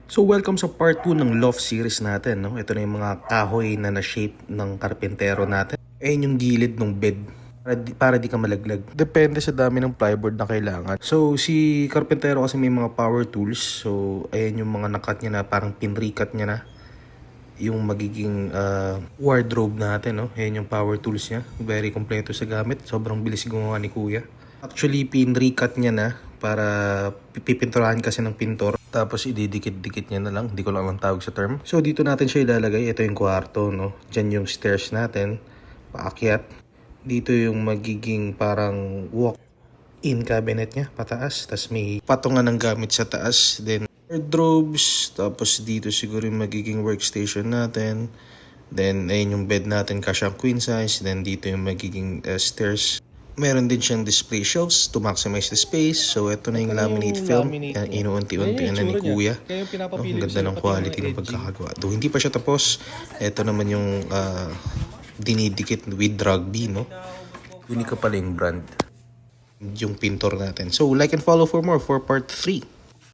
So welcome sa part 2 ng loft series natin, no? Ito na yung mga kahoy na na-shape ng karpentero natin. Ayan yung gilid ng bed para di ka malaglag. Depende sa dami ng plyboard na kailangan. So si karpentero kasi may mga power tools. So ayan yung mga nakat niya na parang pinrikat niya na yung magiging wardrobe natin, no? Ayan yung power tools niya. Very kompleto sa gamit. Sobrang bilis gumawa ni Kuya. Actually, pinrecut niya na para pipinturahan kasi ng pintor. Tapos ididikit-dikit niya na lang. Hindi ko lang ang tawag sa term. So dito natin siya ilalagay. Ito yung kwarto, no? Diyan yung stairs natin. Paakyat. Dito yung magiging parang walk-in cabinet niya, pataas. Tapos may patungan ng gamit sa taas. Then wardrobes. Tapos dito siguro yung magiging workstation natin. Then ayun yung bed natin, kasyang queen size. Then dito yung magiging stairs. Meron din siyang display shelves to maximize the space. So ito na yung laminate film. Yan, inuunti-unti na ni Kuya. Ang ganda ng quality ng pagkakagawa. Though hindi pa siya tapos, ito naman yung dinidikit with rugby, no? Unique pala yung brand. Yung pintor natin. So like and follow for more for part 3.